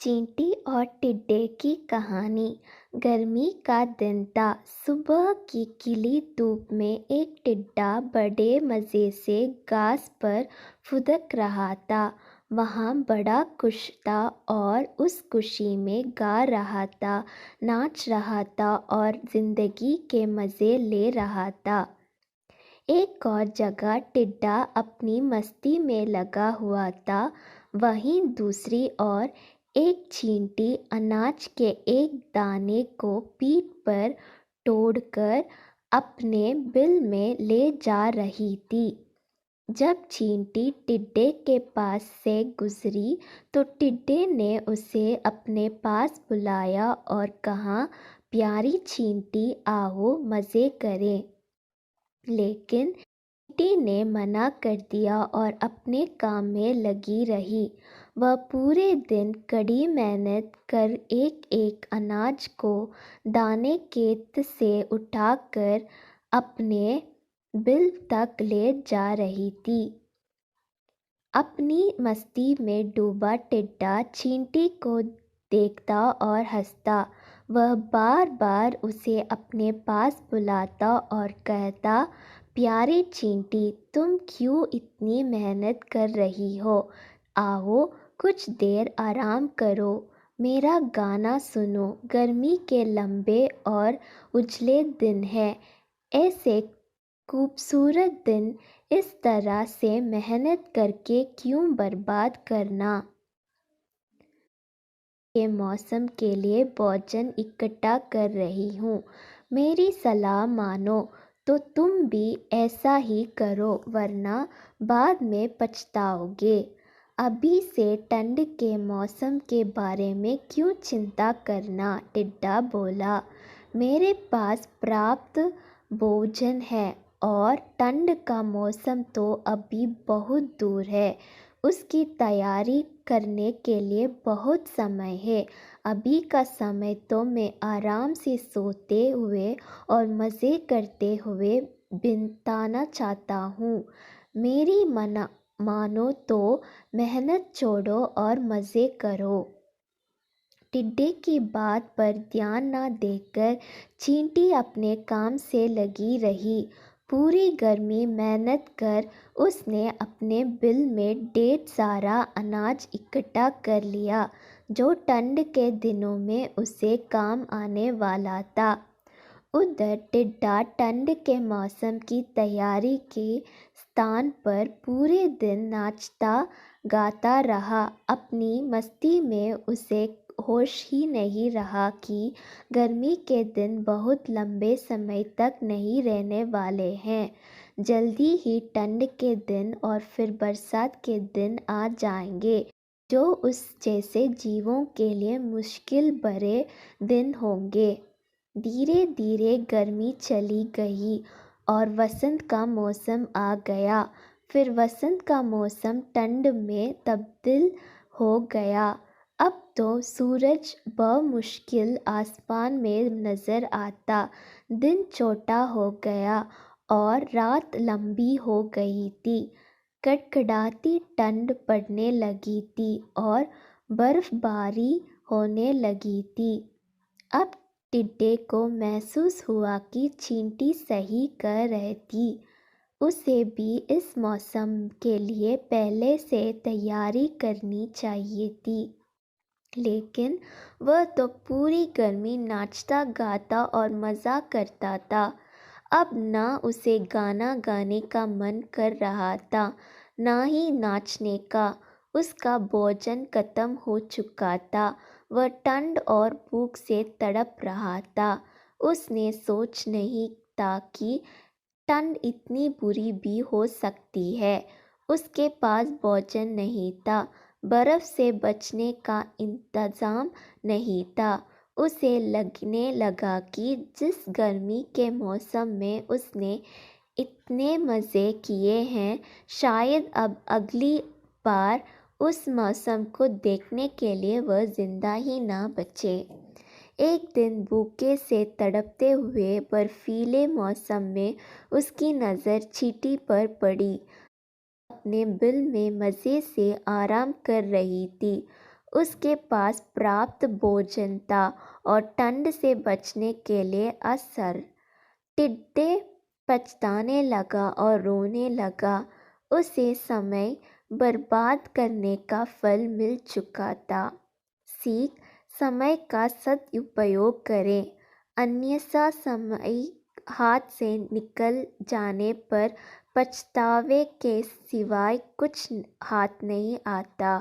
चींटी और टिड्डे की कहानी। गर्मी का दिन था। सुबह की खिली धूप में एक टिड्डा बड़े मज़े से घास पर फुदक रहा था। वहाँ बड़ा खुश था और उस खुशी में गा रहा था, नाच रहा था और ज़िंदगी के मज़े ले रहा था। एक और जगह टिड्डा अपनी मस्ती में लगा हुआ था। वहीं दूसरी ओर एक चींटी अनाज के एक दाने को पीठ पर तोड़कर अपने बिल में ले जा रही थी। जब चींटी टिड्डे के पास से गुजरी तो टिड्डे ने उसे अपने पास बुलाया और कहा, प्यारी चींटी, आओ मज़े करें। लेकिन चींटी ने मना कर दिया और अपने काम में लगी रही। वह पूरे दिन कड़ी मेहनत कर एक एक अनाज को दाने खेत से उठाकर अपने बिल तक ले जा रही थी। अपनी मस्ती में डूबा टिड्डा चींटी को देखता और हंसता। वह बार बार उसे अपने पास बुलाता और कहता, प्यारी चींटी, तुम क्यों इतनी मेहनत कर रही हो? आओ कुछ देर आराम करो, मेरा गाना सुनो। गर्मी के लंबे और उजले दिन हैं। ऐसे खूबसूरत दिन इस तरह से मेहनत करके क्यों बर्बाद करना। के मौसम के लिए भोजन इकट्ठा कर रही हूँ। मेरी सलाह मानो तो तुम भी ऐसा ही करो, वरना बाद में पछताओगे। अभी से ठंड के मौसम के बारे में क्यों चिंता करना, टिड्डा बोला। मेरे पास पर्याप्त भोजन है और ठंड का मौसम तो अभी बहुत दूर है। उसकी तैयारी करने के लिए बहुत समय है। अभी का समय तो मैं आराम से सोते हुए और मज़े करते हुए बिताना चाहता हूँ। मेरी मानो तो मेहनत छोड़ो और मज़े करो। टिड्डे की बात पर ध्यान न देकर चींटी अपने काम से लगी रही। पूरी गर्मी मेहनत कर उसने अपने बिल में ढेर सारा अनाज इकट्ठा कर लिया, जो ठंड के दिनों में उसे काम आने वाला था। उधर टिड्डा ठंड के मौसम की तैयारी के स्थान पर पूरे दिन नाचता गाता रहा। अपनी मस्ती में उसे होश ही नहीं रहा कि गर्मी के दिन बहुत लंबे समय तक नहीं रहने वाले हैं। जल्दी ही ठंड के दिन और फिर बरसात के दिन आ जाएंगे, जो उस जैसे जीवों के लिए मुश्किल भरे दिन होंगे। धीरे धीरे गर्मी चली गई और वसंत का मौसम आ गया। फिर वसंत का मौसम ठंड में तब्दील हो गया। अब तो सूरज बमुश्किल आसमान में नज़र आता। दिन छोटा हो गया और रात लंबी हो गई थी। कड़कड़ाती ठंड पड़ने लगी थी और बर्फबारी होने लगी थी। अब टिड्डे को महसूस हुआ कि चींटी सही कह रही थी। उसे भी इस मौसम के लिए पहले से तैयारी करनी चाहिए थी। लेकिन वह तो पूरी गर्मी नाचता गाता और मज़ा करता था। अब ना उसे गाना गाने का मन कर रहा था, ना ही नाचने का। उसका भोजन खत्म हो चुका था। वह ठंड और भूख से तड़प रहा था। उसने सोच नहीं था कि ठंड इतनी बुरी भी हो सकती है। उसके पास भोजन नहीं था, बर्फ़ से बचने का इंतज़ाम नहीं था। उसे लगने लगा कि जिस गर्मी के मौसम में उसने इतने मज़े किए हैं, शायद अब अगली बार उस मौसम को देखने के लिए वह ज़िंदा ही ना बचे। एक दिन भूखे से तड़पते हुए बर्फीले मौसम में उसकी नज़र चींटी पर पड़ी। अपने बिल में मज़े से आराम कर रही थी। اس کے پاس پراپت بھوجن تھا اور ٹھنڈ سے بچنے کے لیے اثر۔ ٹڈے پچھتانے لگا اور رونے لگا، اسے سمے برباد کرنے کا پھل مل چکا تھا۔ سیکھ: سمے کا سدُپیوگ کریں، انیسا سمے ہاتھ سے نکل جانے پر پچھتاوے کے سوائے کچھ ہاتھ نہیں آتا۔